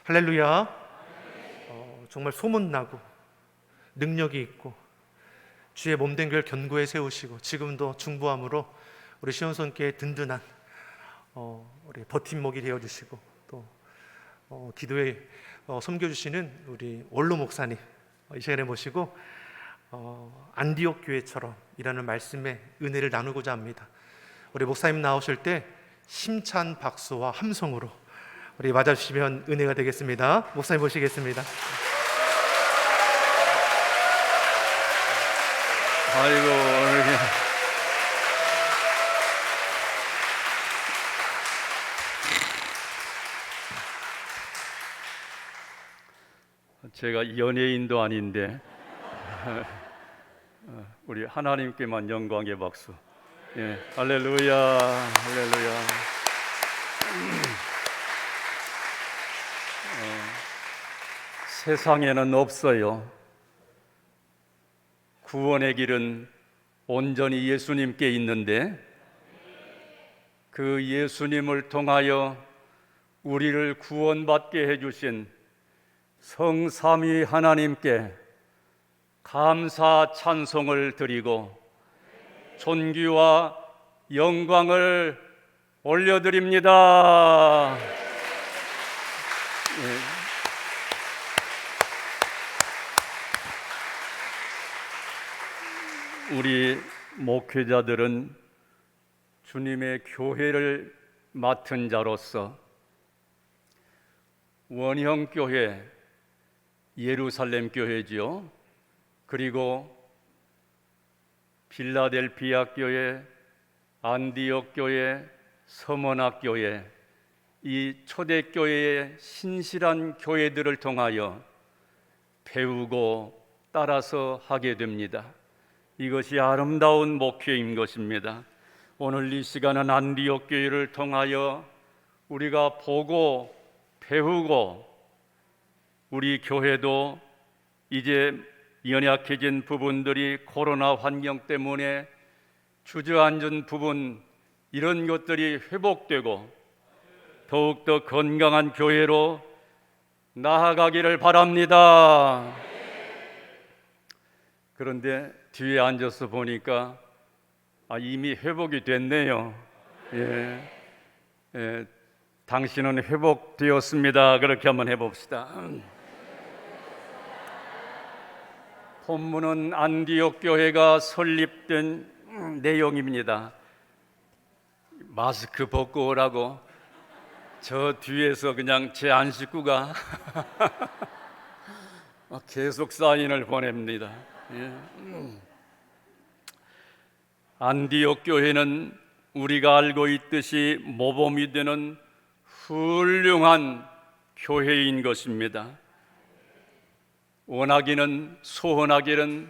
할렐루야. 정말 소문나고 능력이 있고 주의 몸된 교회를 견고히 세우시고 지금도 중보함으로 우리 시온선교회 든든한 우리 버팀목이 되어주시고 또 기도에 섬겨주시는 우리 원로 목사님 이 시간에 모시고 안디옥 교회처럼 이라는 말씀의 은혜를 나누고자 합니다. 우리 목사님 나오실 때 힘찬 박수와 함성으로 우리 맞아주시면 은혜가 되겠습니다. 목사님 모시겠습니다. 아이고, 이렇게 제가 연예인도 아닌데 우리 하나님께만 영광의 박수. 예, 할렐루야, 할렐루야. 세상에는 없어요. 구원의 길은 온전히 예수님께 있는데 그 예수님을 통하여 우리를 구원받게 해주신 성삼위 하나님께 감사 찬송을 드리고 존귀와 영광을 올려드립니다. 우리 목회자들은 주님의 교회를 맡은 자로서 원형교회, 예루살렘 교회지요. 그리고 빌라델피아 교회, 안디옥 교회, 서머나 교회, 이 초대교회의 신실한 교회들을 통하여 배우고 따라서 하게 됩니다. 이것이 아름다운 목회인 것입니다. 오늘 이 시간은 안디옥 교회를 통하여 우리가 보고 배우고 우리 교회도 이제 연약해진 부분들이 코로나 환경 때문에 주저앉은 부분 이런 것들이 회복되고 더욱더 건강한 교회로 나아가기를 바랍니다. 그런데 뒤에 앉아서 보니까 이미 회복이 됐네요. 당신은 회복되었습니다. 그렇게 한번 해봅시다. 본문은 안디옥 교회가 설립된 내용입니다. 마스크 벗고 오라고 저 뒤에서 그냥 제 안 식구가 계속 사인을 보냅니다. 안디옥 교회는 우리가 알고 있듯이 모범이 되는 훌륭한 교회인 것입니다. 원하기는 소원하기는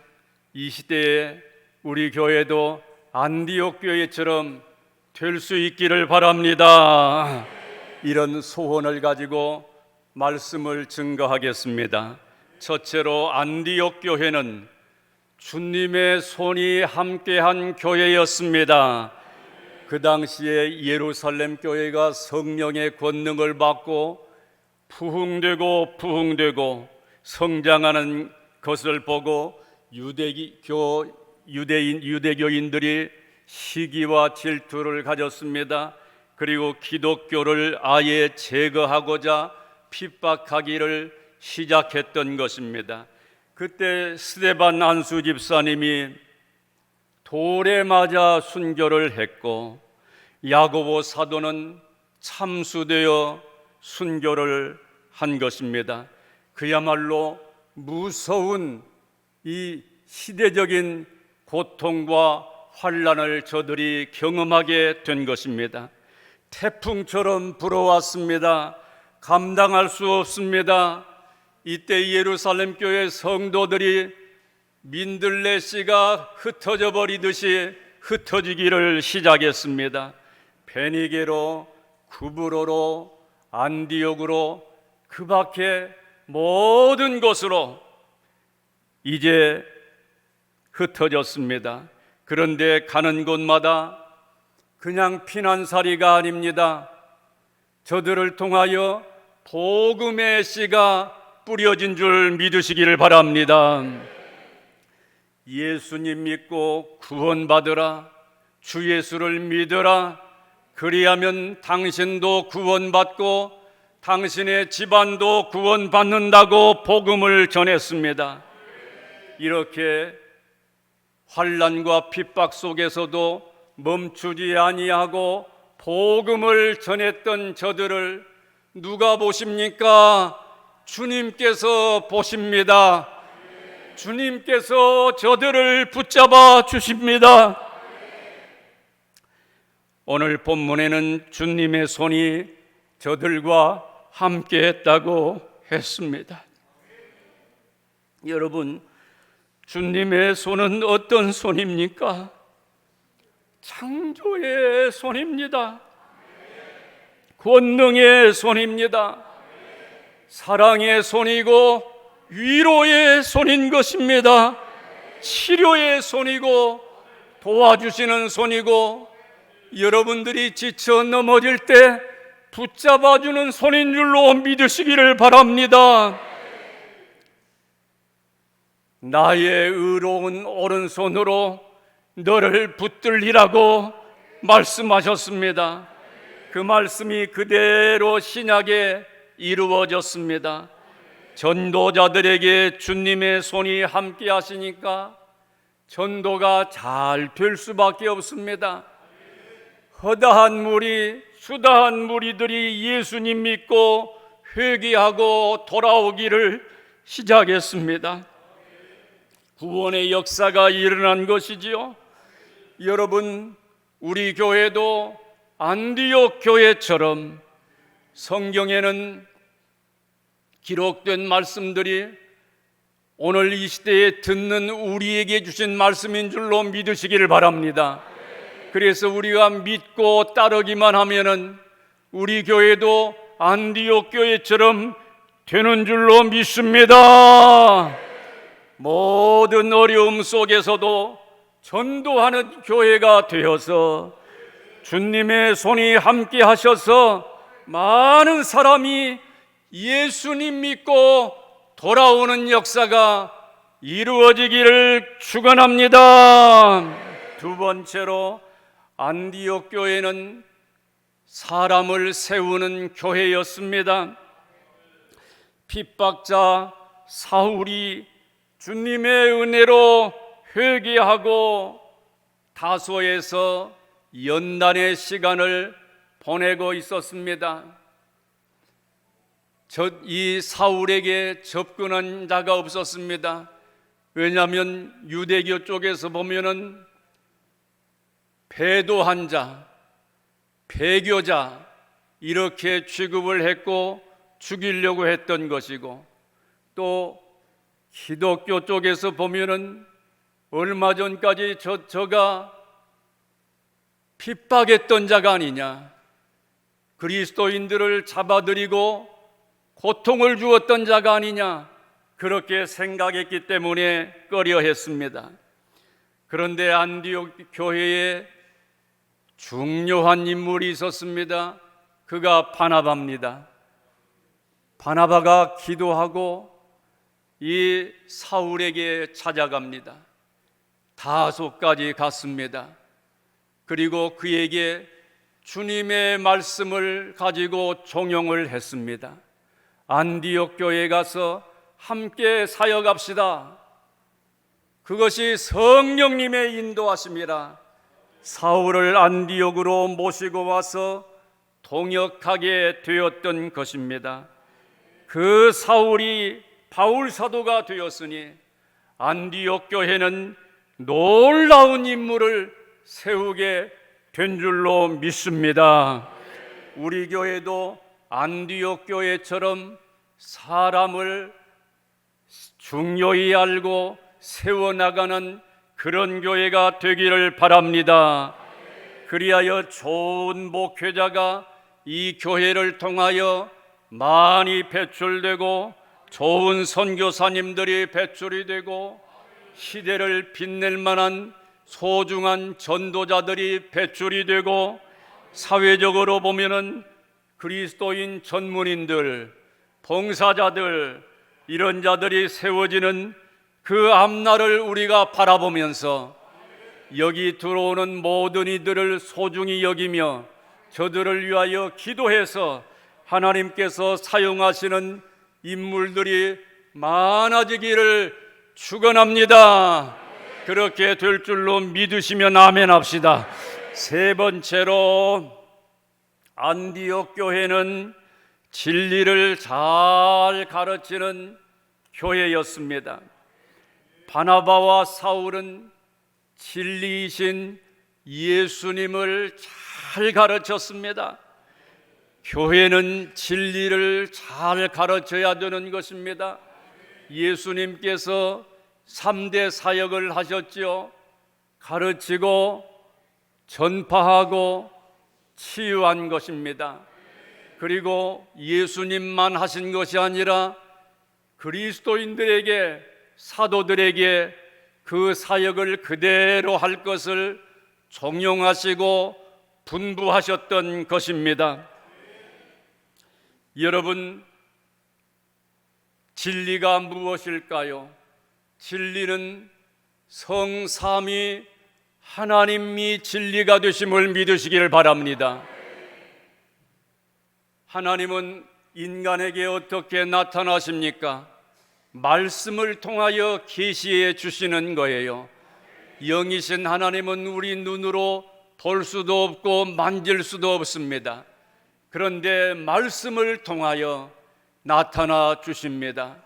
이 시대에 우리 교회도 안디옥 교회처럼 될 수 있기를 바랍니다. 이런 소원을 가지고 말씀을 증거하겠습니다. 첫째로 안디옥 교회는 주님의 손이 함께한 교회였습니다. 그 당시에 예루살렘 교회가 성령의 권능을 받고 부흥되고 성장하는 것을 보고 유대교인들이 시기와 질투를 가졌습니다. 그리고 기독교를 아예 제거하고자 핍박하기를 시작했던 것입니다. 그때 스데반 안수 집사님이 돌에 맞아 순교를 했고 야고보 사도는 참수되어 순교를 한 것입니다. 그야말로 무서운 이 시대적인 고통과 환난을 저들이 경험하게 된 것입니다. 태풍처럼 불어왔습니다. 감당할 수 없습니다. 이때 예루살렘 교회 성도들이 민들레씨가 흩어져 버리듯이 흩어지기를 시작했습니다. 베니게로, 구브로로, 안디옥으로 그 밖에 모든 곳으로 이제 흩어졌습니다. 그런데 가는 곳마다 그냥 피난살이가 아닙니다. 저들을 통하여 복음의 씨가 뿌려진 줄 믿으시기를 바랍니다. 예수님 믿고 구원받으라. 주 예수를 믿으라. 그리하면 당신도 구원받고 당신의 집안도 구원받는다고 복음을 전했습니다. 이렇게 환난과 핍박 속에서도 멈추지 아니하고 복음을 전했던 저들을 누가 보십니까? 주님께서 보십니다. 주님께서 저들을 붙잡아 주십니다. 오늘 본문에는 주님의 손이 저들과 함께 했다고 했습니다. 여러분, 주님의 손은 어떤 손입니까? 창조의 손입니다. 권능의 손입니다. 사랑의 손이고 위로의 손인 것입니다. 치료의 손이고 도와주시는 손이고 여러분들이 지쳐 넘어질 때 붙잡아주는 손인 줄로 믿으시기를 바랍니다. 나의 의로운 오른손으로 너를 붙들리라고 말씀하셨습니다. 그 말씀이 그대로 신약에 이루어졌습니다. 전도자들에게 주님의 손이 함께 하시니까 전도가 잘 될 수밖에 없습니다. 허다한 무리, 수다한 무리들이 예수님 믿고 회개하고 돌아오기를 시작했습니다. 구원의 역사가 일어난 것이지요. 여러분, 우리 교회도 안디옥 교회처럼 성경에는 기록된 말씀들이 오늘 이 시대에 듣는 우리에게 주신 말씀인 줄로 믿으시기를 바랍니다. 그래서 우리가 믿고 따르기만 하면은 우리 교회도 안디옥 교회처럼 되는 줄로 믿습니다. 모든 어려움 속에서도 전도하는 교회가 되어서 주님의 손이 함께 하셔서 많은 사람이 예수님 믿고 돌아오는 역사가 이루어지기를 축원합니다. 두 번째로 안디옥 교회는 사람을 세우는 교회였습니다. 핍박자 사울이 주님의 은혜로 회개하고 다소에서 연단의 시간을 보내고 있었습니다. 이 사울에게 접근한 자가 없었습니다. 왜냐하면 유대교 쪽에서 보면은 배도한 자, 배교자 이렇게 취급을 했고 죽이려고 했던 것이고, 또 기독교 쪽에서 보면은 얼마 전까지 저가 핍박했던 자가 아니냐, 그리스도인들을 잡아들이고 고통을 주었던 자가 아니냐, 그렇게 생각했기 때문에 꺼려했습니다. 그런데 안디옥 교회에 중요한 인물이 있었습니다. 그가 바나바입니다. 바나바가 기도하고 이 사울에게 찾아갑니다. 다소까지 갔습니다. 그리고 그에게 주님의 말씀을 가지고 종용을 했습니다. 안디옥 교회에 가서 함께 사역합시다. 그것이 성령님의 인도하심이라. 사울을 안디옥으로 모시고 와서 동역하게 되었던 것입니다. 그 사울이 바울 사도가 되었으니 안디옥 교회는 놀라운 인물을 세우게 된 줄로 믿습니다. 우리 교회도 안디옥 교회처럼 사람을 중요히 알고 세워나가는 그런 교회가 되기를 바랍니다. 그리하여 좋은 목회자가 이 교회를 통하여 많이 배출되고 좋은 선교사님들이 배출이 되고 시대를 빛낼 만한 소중한 전도자들이 배출이 되고 사회적으로 보면은 그리스도인 전문인들, 봉사자들, 이런 자들이 세워지는 그 앞날을 우리가 바라보면서 여기 들어오는 모든 이들을 소중히 여기며 저들을 위하여 기도해서 하나님께서 사용하시는 인물들이 많아지기를 축원합니다. 그렇게 될 줄로 믿으시면 아멘 합시다. 세 번째로, 안디옥 교회는 진리를 잘 가르치는 교회였습니다. 바나바와 사울은 진리이신 예수님을 잘 가르쳤습니다. 교회는 진리를 잘 가르쳐야 되는 것입니다. 예수님께서 3대 사역을 하셨지요. 가르치고 전파하고 치유한 것입니다. 그리고 예수님만 하신 것이 아니라 그리스도인들에게, 사도들에게 그 사역을 그대로 할 것을 종용하시고 분부하셨던 것입니다. 여러분, 진리가 무엇일까요? 진리는 성삼위 하나님이 진리가 되심을 믿으시기를 바랍니다. 하나님은 인간에게 어떻게 나타나십니까? 말씀을 통하여 계시해 주시는 거예요. 영이신 하나님은 우리 눈으로 볼 수도 없고 만질 수도 없습니다. 그런데 말씀을 통하여 나타나 주십니다.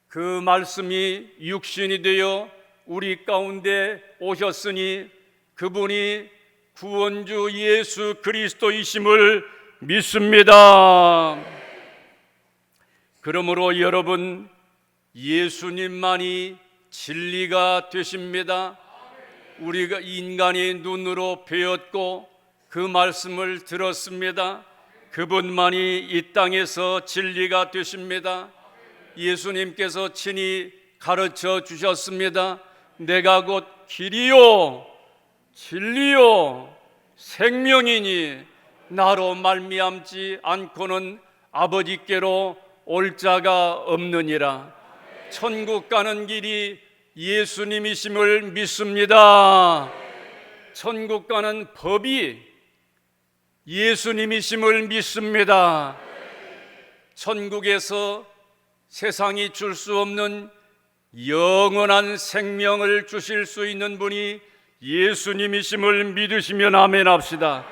그 말씀이 육신이 되어 우리 가운데 오셨으니 그분이 구원주 예수 그리스도이심을 믿습니다. 그러므로 여러분, 예수님만이 진리가 되십니다. 우리가 인간이 눈으로 배웠고 그 말씀을 들었습니다. 그분만이 이 땅에서 진리가 되십니다. 예수님께서 친히 가르쳐 주셨습니다. 내가 곧 길이요 진리요 생명이니 나로 말미암지 않고는 아버지께로 올 자가 없느니라. 천국 가는 길이 예수님이심을 믿습니다. 천국 가는 법이 예수님이심을 믿습니다. 천국에서 세상이 줄 수 없는 영원한 생명을 주실 수 있는 분이 예수님이심을 믿으시면 아멘 합시다.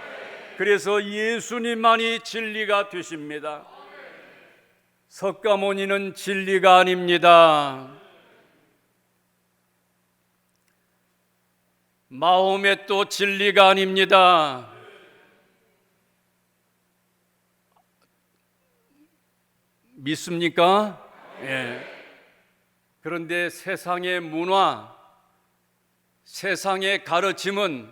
그래서 예수님만이 진리가 되십니다. 석가모니는 진리가 아닙니다. 마호멧도 진리가 아닙니다. 믿습니까? 예. 그런데 세상의 문화, 세상의 가르침은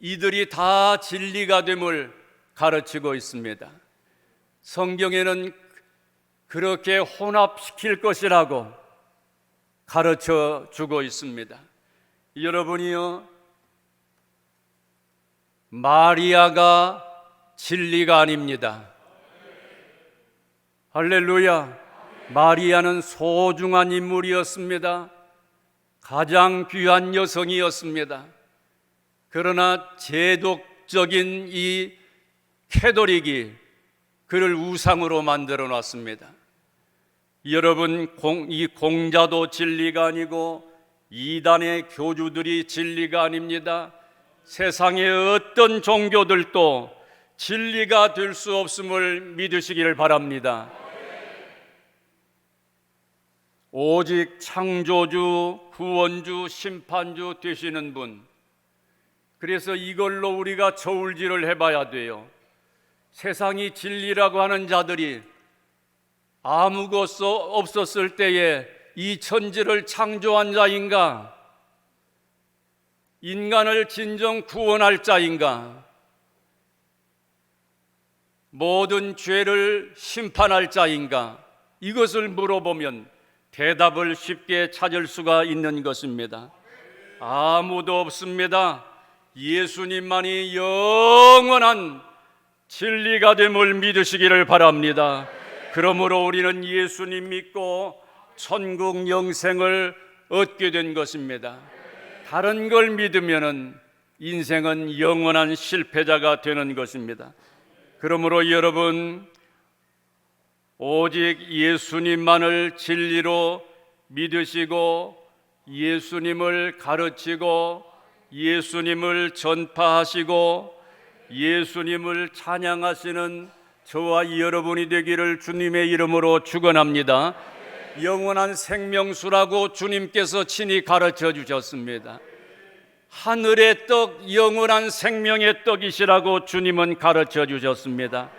이들이 다 진리가 됨을 가르치고 있습니다. 성경에는 그렇게 혼합시킬 것이라고 가르쳐 주고 있습니다. 여러분이요, 마리아가 진리가 아닙니다. 할렐루야. 마리아는 소중한 인물이었습니다. 가장 귀한 여성이었습니다. 그러나 제독적인 이 캐톨릭이 그를 우상으로 만들어 놨습니다. 여러분, 이 공자도 진리가 아니고 이단의 교주들이 진리가 아닙니다. 세상의 어떤 종교들도 진리가 될 수 없음을 믿으시기를 바랍니다. 오직 창조주, 구원주, 심판주 되시는 분, 그래서 이걸로 우리가 저울질을 해봐야 돼요. 세상이 진리라고 하는 자들이 아무것도 없었을 때에 이 천지를 창조한 자인가? 인간을 진정 구원할 자인가? 모든 죄를 심판할 자인가? 이것을 물어보면 대답을 쉽게 찾을 수가 있는 것입니다. 아무도 없습니다. 예수님만이 영원한 진리가 됨을 믿으시기를 바랍니다. 그러므로 우리는 예수님 믿고 천국 영생을 얻게 된 것입니다. 다른 걸 믿으면은 인생은 영원한 실패자가 되는 것입니다. 그러므로 여러분, 오직 예수님만을 진리로 믿으시고 예수님을 가르치고 예수님을 전파하시고 예수님을 찬양하시는 저와 여러분이 되기를 주님의 이름으로 축원합니다. 영원한 생명수라고 주님께서 친히 가르쳐 주셨습니다. 하늘의 떡, 영원한 생명의 떡이시라고 주님은 가르쳐 주셨습니다.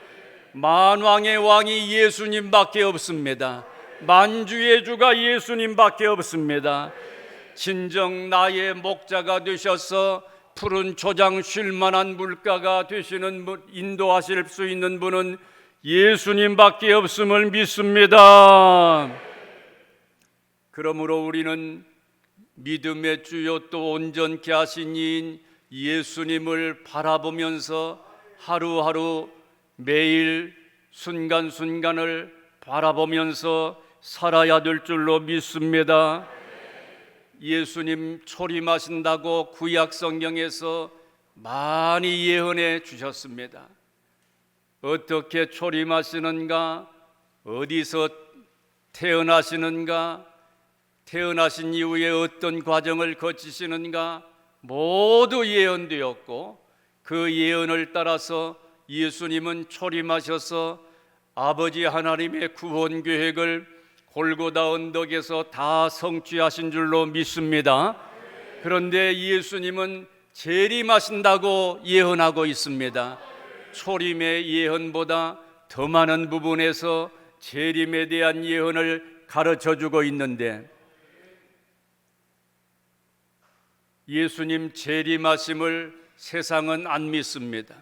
만왕의 왕이 예수님밖에 없습니다. 만주의 주가 예수님밖에 없습니다. 진정 나의 목자가 되셔서 푸른 초장 쉴 만한 물가가 되시는 분, 인도하실 수 있는 분은 예수님밖에 없음을 믿습니다. 그러므로 우리는 믿음의 주요 또 온전케 하신 이인 예수님을 바라보면서 하루하루 매일 순간순간을 바라보면서 살아야 될 줄로 믿습니다. 예수님 초림하신다고 구약 성경에서 많이 예언해 주셨습니다. 어떻게 초림하시는가, 어디서 태어나시는가, 태어나신 이후에 어떤 과정을 거치시는가 모두 예언되었고, 그 예언을 따라서 예수님은 초림하셔서 아버지 하나님의 구원 계획을 골고다 언덕에서 다 성취하신 줄로 믿습니다. 그런데 예수님은 재림하신다고 예언하고 있습니다. 초림의 예언보다 더 많은 부분에서 재림에 대한 예언을 가르쳐주고 있는데, 예수님 재림하심을 세상은 안 믿습니다.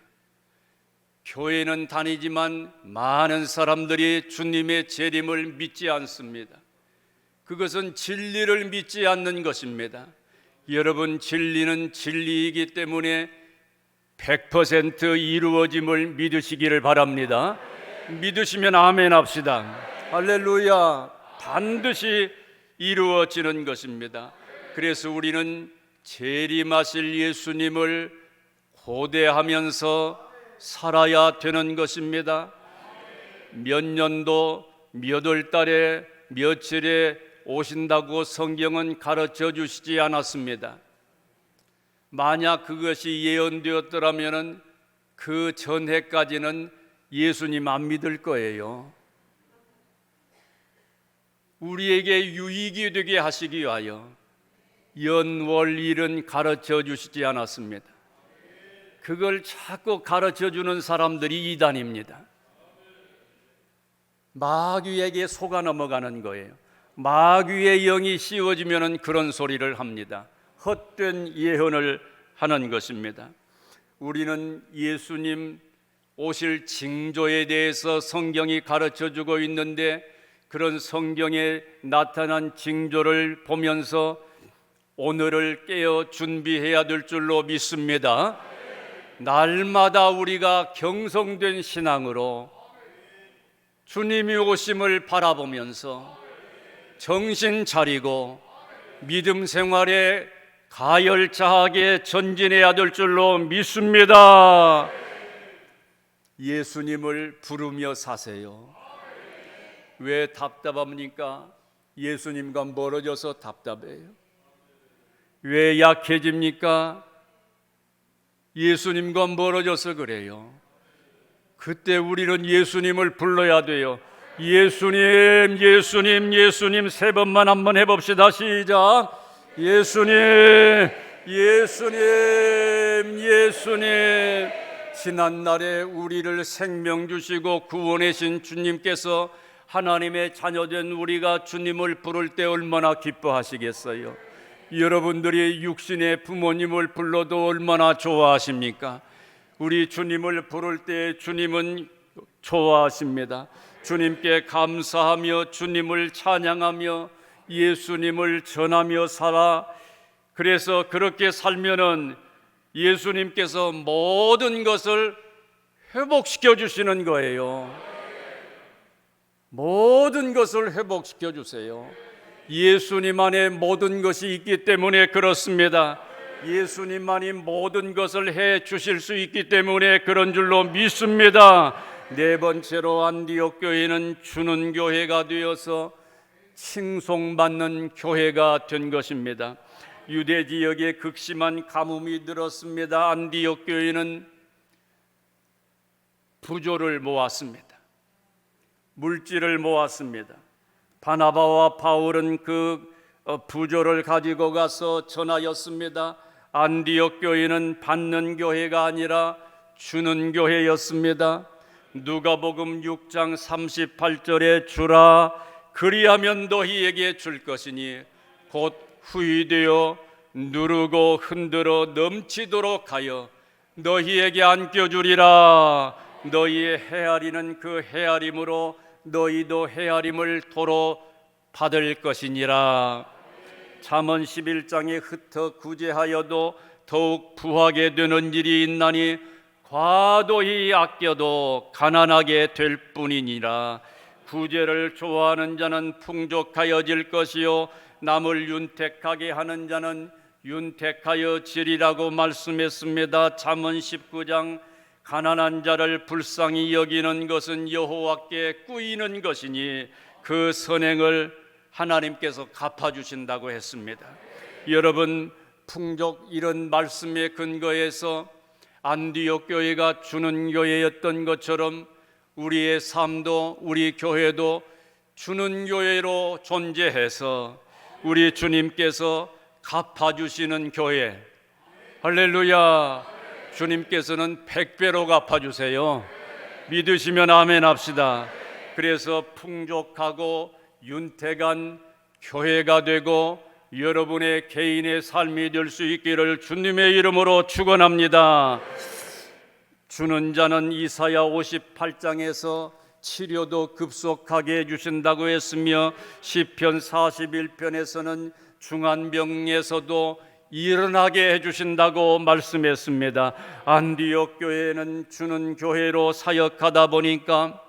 교회는 다니지만 많은 사람들이 주님의 재림을 믿지 않습니다. 그것은 진리를 믿지 않는 것입니다. 여러분, 진리는 진리이기 때문에 100% 이루어짐을 믿으시기를 바랍니다. 믿으시면 아멘 합시다. 할렐루야. 반드시 이루어지는 것입니다. 그래서 우리는 재림하실 예수님을 고대하면서 살아야 되는 것입니다. 몇 년도 몇 월 달에 며칠에 오신다고 성경은 가르쳐 주시지 않았습니다. 만약 그것이 예언되었더라면 그 전해까지는 예수님 안 믿을 거예요. 우리에게 유익이 되게 하시기 위하여 연월일은 가르쳐 주시지 않았습니다. 그걸 자꾸 가르쳐 주는 사람들이 이단입니다. 마귀에게 속아 넘어가는 거예요. 마귀의 영이 씌워지면 그런 소리를 합니다. 헛된 예언을 하는 것입니다. 우리는 예수님 오실 징조에 대해서 성경이 가르쳐 주고 있는데, 그런 성경에 나타난 징조를 보면서 오늘을 깨어 준비해야 될 줄로 믿습니다. 날마다 우리가 경성된 신앙으로 주님이 오심을 바라보면서 정신 차리고 믿음 생활에 가열차하게 전진해야 될 줄로 믿습니다. 예수님을 부르며 사세요. 왜 답답합니까? 예수님과 멀어져서 답답해요. 왜 약해집니까? 예수님과 멀어져서 그래요. 그때 우리는 예수님을 불러야 돼요. 예수님, 예수님, 예수님 세 번만 한번 해봅시다. 시작. 예수님, 예수님, 예수님. 지난날에 우리를 생명 주시고 구원하신 주님께서 하나님의 자녀된 우리가 주님을 부를 때 얼마나 기뻐하시겠어요? 여러분들이 육신의 부모님을 불러도 얼마나 좋아하십니까? 우리 주님을 부를 때 주님은 좋아하십니다. 주님께 감사하며 주님을 찬양하며 예수님을 전하며 살아. 그래서 그렇게 살면은 예수님께서 모든 것을 회복시켜 주시는 거예요. 모든 것을 회복시켜 주세요. 예수님 안에 모든 것이 있기 때문에 그렇습니다. 예수님만이 모든 것을 해 주실 수 있기 때문에 그런 줄로 믿습니다. 네 번째로 안디옥 교회는 주는 교회가 되어서 칭송받는 교회가 된 것입니다. 유대 지역에 극심한 가뭄이 들었습니다. 안디옥 교회는 부조를 모았습니다. 물질을 모았습니다. 바나바와 바울은 그 부조를 가지고 가서 전하였습니다. 안디옥 교회는 받는 교회가 아니라 주는 교회였습니다. 누가복음 6장 38절에 주라 그리하면 너희에게 줄 것이니 곧 후히되어 누르고 흔들어 넘치도록 하여 너희에게 안겨주리라. 너희의 헤아리는 그 헤아림으로 너희도 헤아림을 도로 받을 것이니라. 잠언 11장에 흩어 구제하여도 더욱 부하게 되는 일이 있나니 과도히 아껴도 가난하게 될 뿐이니라. 구제를 좋아하는 자는 풍족하여질 것이요 남을 윤택하게 하는 자는 윤택하여지리라고 말씀했습니다. 잠언 19장 가난한 자를 불쌍히 여기는 것은 여호와께 꾸이는 것이니 그 선행을 하나님께서 갚아주신다고 했습니다. 여러분, 풍족 이런 말씀에 근거해서 안디옥 교회가 주는 교회였던 것처럼 우리의 삶도 우리 교회도 주는 교회로 존재해서 우리 주님께서 갚아주시는 교회. 할렐루야. 주님께서는 100배로 갚아주세요. 믿으시면 아멘 합시다. 그래서 풍족하고 윤택한 교회가 되고 여러분의 개인의 삶이 될 수 있기를 주님의 이름으로 축원합니다. 주는 자는 이사야 58장에서 치료도 급속하게 해주신다고 했으며 시편 41편에서는 중환병에서도 일어나게 해주신다고 말씀했습니다. 안디옥 교회는 주는 교회로 사역하다 보니까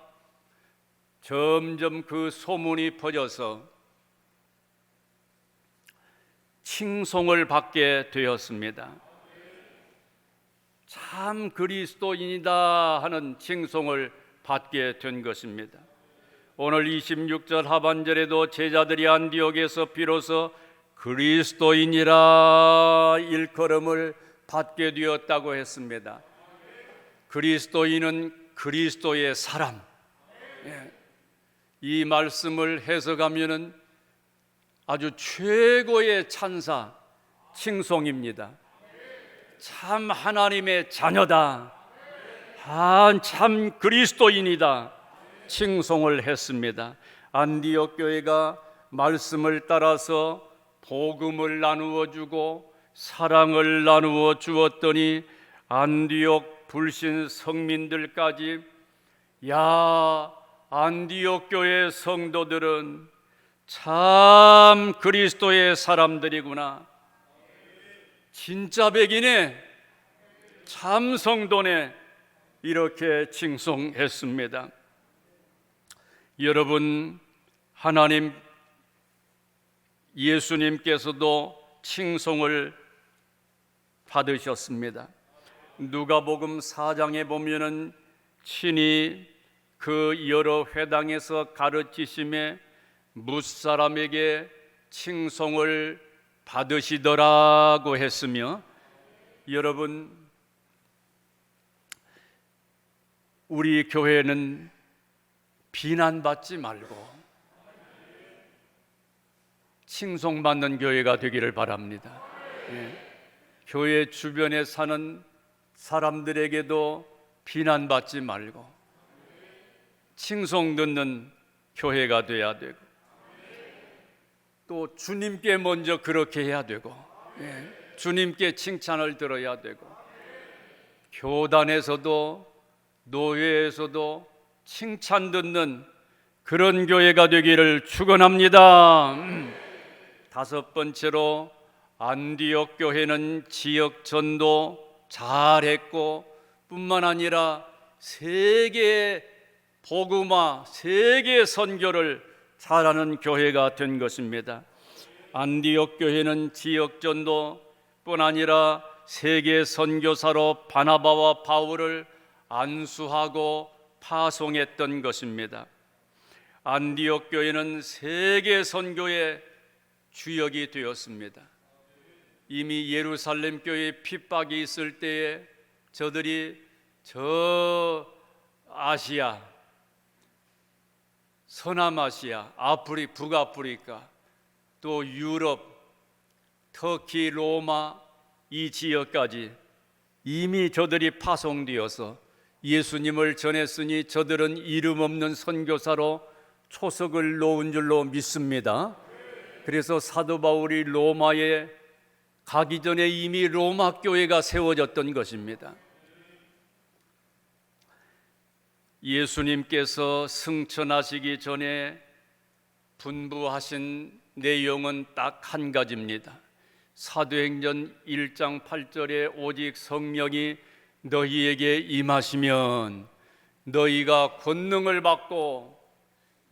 점점 그 소문이 퍼져서 칭송을 받게 되었습니다. 참 그리스도인이다 하는 칭송을 받게 된 것입니다. 오늘 26절 하반절에도 제자들이 안디옥에서 비로소 그리스도인이라 일컬음을 받게 되었다고 했습니다. 그리스도인은 그리스도의 사람. 이 말씀을 해석하면은 아주 최고의 찬사, 칭송입니다. 참 하나님의 자녀다. 참 그리스도인이다. 칭송을 했습니다. 안디옥 교회가 말씀을 따라서 복음을 나누어 주고 사랑을 나누어 주었더니 안디옥 불신 성민들까지 야, 안디옥 교회 성도들은 참 그리스도의 사람들이구나. 진짜 백이네. 참 성도네. 이렇게 칭송했습니다. 여러분, 하나님 예수님께서도 칭송을 받으셨습니다. 누가복음 4장에 보면은 친히 그 여러 회당에서 가르치심에 무사람에게 칭송을 받으시더라고 했으며, 여러분, 우리 교회는 비난받지 말고 칭송받는 교회가 되기를 바랍니다. 교회 주변에 사는 사람들에게도 비난받지 말고 칭송 듣는 교회가 돼야 되고, 또 주님께 먼저 그렇게 해야 되고, 주님께 칭찬을 들어야 되고, 교단에서도 노회에서도 칭찬 듣는 그런 교회가 되기를 축원합니다. 다섯 번째로 안디옥 교회는 지역 전도 잘했고 뿐만 아니라 세계 복음화, 세계 선교를 잘하는 교회가 된 것입니다. 안디옥 교회는 지역 전도뿐 아니라 세계 선교사로 바나바와 바울을 안수하고 파송했던 것입니다. 안디옥 교회는 세계 선교의 주역이 되었습니다. 이미 예루살렘 교회에 핍박이 있을 때에 저들이 저 아시아, 서남아시아, 북아프리카, 또 유럽, 터키, 로마 이 지역까지 이미 저들이 파송되어서 예수님을 전했으니 저들은 이름 없는 선교사로 초석을 놓은 줄로 믿습니다. 그래서 사도 바울이 로마에 가기 전에 이미 로마 교회가 세워졌던 것입니다. 예수님께서 승천하시기 전에 분부하신 내용은 딱 한 가지입니다. 사도행전 1장 8절에 오직 성령이 너희에게 임하시면 너희가 권능을 받고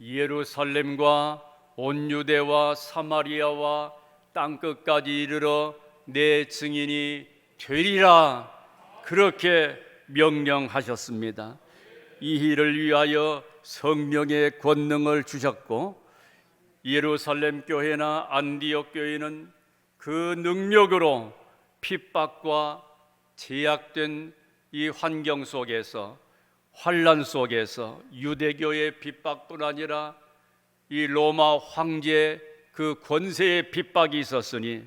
예루살렘과 온 유대와 사마리아와 땅끝까지 이르러 내 증인이 되리라, 그렇게 명령하셨습니다. 이 일을 위하여 성령의 권능을 주셨고, 예루살렘 교회나 안디옥 교회는 그 능력으로 핍박과 제약된 이 환경 속에서, 환란 속에서 유대교의 핍박뿐 아니라 이 로마 황제 그 권세의 핍박이 있었으니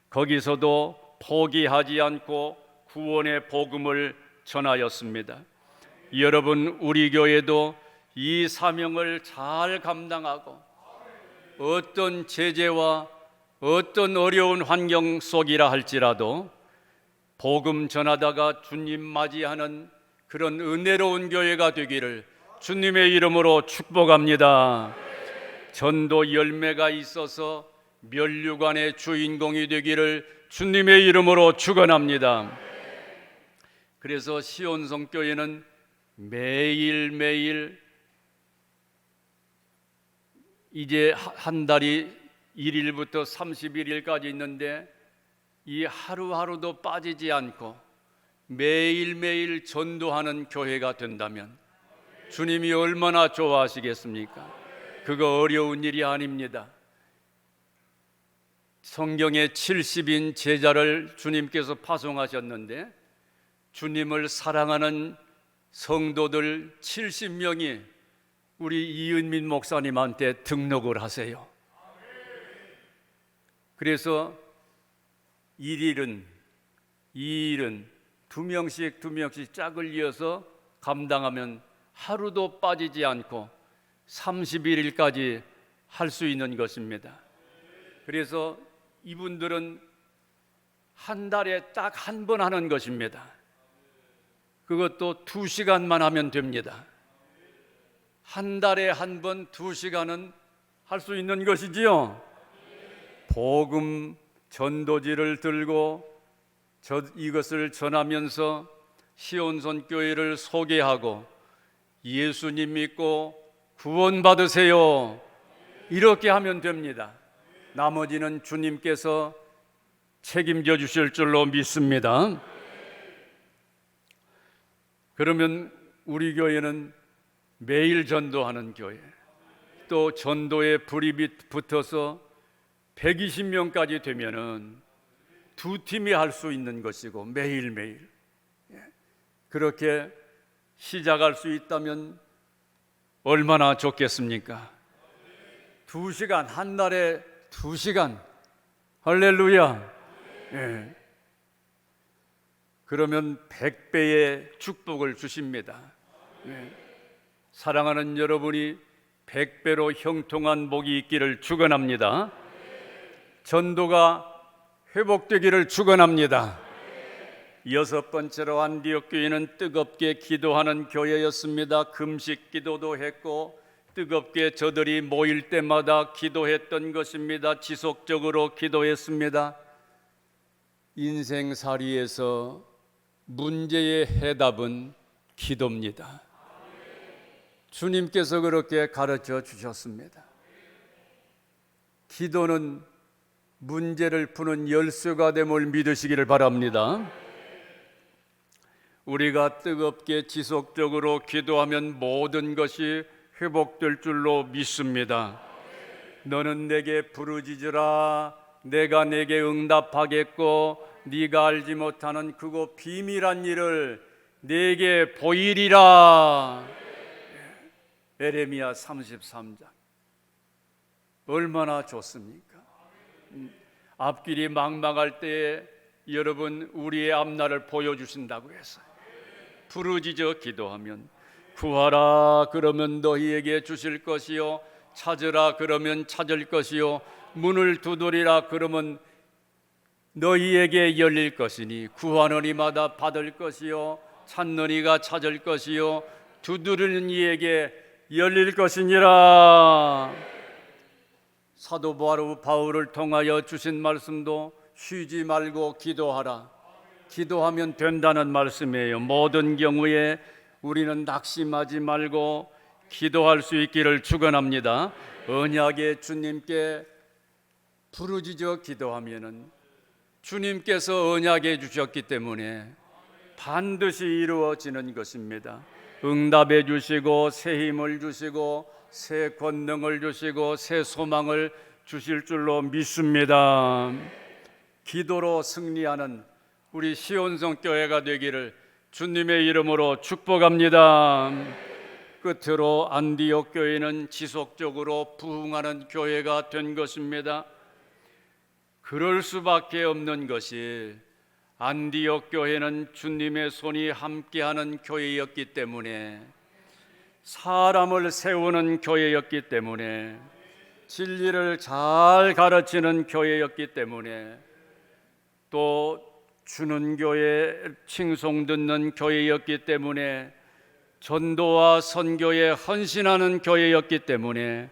거기서도 포기하지 않고 구원의 복음을 전하였습니다. 여러분, 우리 교회도 이 사명을 잘 감당하고 어떤 제재와 어떤 어려운 환경 속이라 할지라도 복음 전하다가 주님 맞이하는 그런 은혜로운 교회가 되기를 주님의 이름으로 축복합니다. 전도 열매가 있어서 면류관의 주인공이 되기를 주님의 이름으로 축원합니다. 그래서 시온성 교회는 매일매일 이제 한 달이 1일부터 31일까지 있는데 이 하루하루도 빠지지 않고 매일매일 전도하는 교회가 된다면 주님이 얼마나 좋아하시겠습니까? 그거 어려운 일이 아닙니다. 성경에 70인 제자를 주님께서 파송하셨는데 주님을 사랑하는 성도들 70명이 우리 이은민 목사님한테 등록을 하세요. 그래서 1일은 2일은 2명씩 짝을 이어서 감당하면 하루도 빠지지 않고 31일까지 할 수 있는 것입니다. 그래서 이분들은 한 달에 딱 한 번 하는 것입니다. 그것도 2시간만 하면 됩니다. 한 달에 한 번 2시간은 할 수 있는 것이지요. 복음 전도지를 들고 이것을 전하면서 시온선 교회를 소개하고 예수님 믿고 구원받으세요, 이렇게 하면 됩니다. 나머지는 주님께서 책임져 주실 줄로 믿습니다. 그러면 우리 교회는 매일 전도하는 교회, 또 전도에 불이 붙어서 120명까지 되면은 2팀이 할 수 있는 것이고 매일매일 그렇게 시작할 수 있다면 얼마나 좋겠습니까? 2시간, 한 달에 2시간, 할렐루야. 예. 그러면 100배의 축복을 주십니다. 예. 사랑하는 여러분이 100배로 형통한 복이 있기를 축원합니다. 전도가 회복되기를 축원합니다. 6번째로 안디옥 교회는 뜨겁게 기도하는 교회였습니다. 금식 기도도 했고 뜨겁게 저들이 모일 때마다 기도했던 것입니다. 지속적으로 기도했습니다. 인생살이에서 문제의 해답은 기도입니다. 주님께서 그렇게 가르쳐 주셨습니다. 기도는 문제를 푸는 열쇠가 됨을 믿으시기를 바랍니다. 우리가 뜨겁게 지속적으로 기도하면 모든 것이 회복될 줄로 믿습니다. 너는 내게 부르짖으라 내가 내게 응답하겠고 네가 알지 못하는 크고 비밀한 일을 내게 보이리라. 에레미야 33장. 얼마나 좋습니까? 앞길이 막막할 때에 여러분 우리의 앞날을 보여주신다고 했어요. 부르짖어 기도하면 구하라 그러면 너희에게 주실 것이요 찾으라 그러면 찾을 것이요 문을 두드리라 그러면 너희에게 열릴 것이니 구하는 이마다 받을 것이요 찾는 이가 찾을 것이요 두드리는 이에게 열릴 것이니라. 사도 바울을 통하여 주신 말씀도 쉬지 말고 기도하라. 기도하면 된다는 말씀이에요. 모든 경우에 우리는 낙심하지 말고 기도할 수 있기를 축원합니다. 언약의 주님께 부르짖어 기도하면은 주님께서 언약해 주셨기 때문에 반드시 이루어지는 것입니다. 응답해 주시고 새 힘을 주시고 새 권능을 주시고 새 소망을 주실 줄로 믿습니다. 기도로 승리하는 우리 시온성 교회가 되기를 주님의 이름으로 축복합니다. 끝으로 안디옥 교회는 지속적으로 부흥하는 교회가 된 것입니다. 그럴 수밖에 없는 것이 안디옥 교회는 주님의 손이 함께하는 교회였기 때문에, 사람을 세우는 교회였기 때문에, 진리를 잘 가르치는 교회였기 때문에, 또 주는 교회, 칭송 듣는 교회였기 때문에, 전도와 선교에 헌신하는 교회였기 때문에,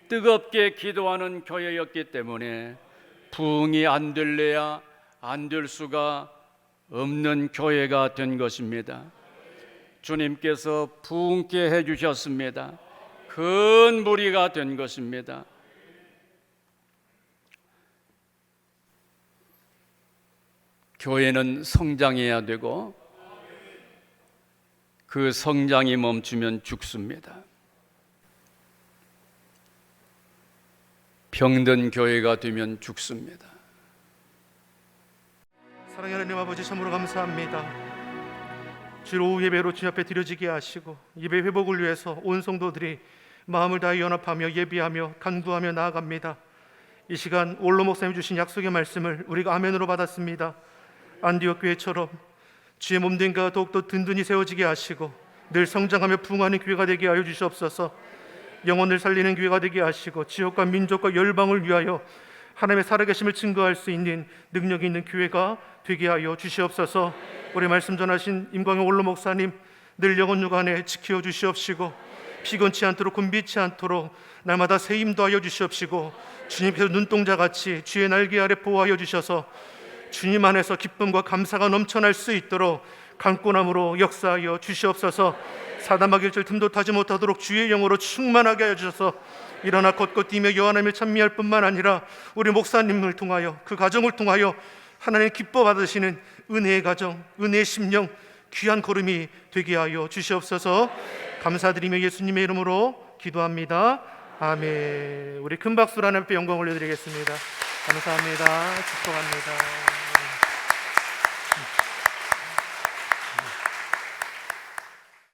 뜨겁게 기도하는 교회였기 때문에 부흥이 안 될래야 안 될 수가 없는 교회가 된 것입니다. 주님께서 부흥케 해주셨습니다. 큰 무리가 된 것입니다. 교회는 성장해야 되고 그 성장이 멈추면 죽습니다. 병든 교회가 되면 죽습니다. 사랑의 하나님 아버지, 참으로 감사합니다. 주일 오후 예배로 주님 앞에 드려지게 하시고 예배 회복을 위해서 온 성도들이 마음을 다해 연합하며 예비하며 간구하며 나아갑니다. 이 시간 올로 목사님 주신 약속의 말씀을 우리가 아멘으로 받았습니다. 안디옥 교회처럼 주의 몸된 가 더욱더 든든히 세워지게 하시고 늘 성장하며 부흥하는 교회가 되게 하여 주시옵소서. 영혼을 살리는 교회가 되게 하시고 지역과 민족과 열방을 위하여 하나님의 살아계심을 증거할 수 있는 능력이 있는 교회가 되게 하여 주시옵소서. 우리 말씀 전하신 임광영 원로 목사님 늘 영혼 육안에 지켜 주시옵시고 피곤치 않도록 곤비치 않도록 날마다 새 힘도 하여 주시옵시고 주님께서 눈동자같이 주의 날개 아래 보호하여 주셔서 주님 안에서 기쁨과 감사가 넘쳐날 수 있도록 강권함으로 역사하여 주시옵소서. 사담하길 줄 틈도 타지 못하도록 주의 영으로 충만하게 하여 주셔서 일어나 걷고 뛰며 여호와님을 찬미할 뿐만 아니라 우리 목사님을 통하여 그 가정을 통하여 하나님 기뻐 받으시는 은혜의 가정, 은혜의 심령, 귀한 걸음이 되게 하여 주시옵소서. 감사드리며 예수님의 이름으로 기도합니다. 아멘. 우리 큰 박수로 하나님께 영광 올려드리겠습니다. 감사합니다. 축복합니다.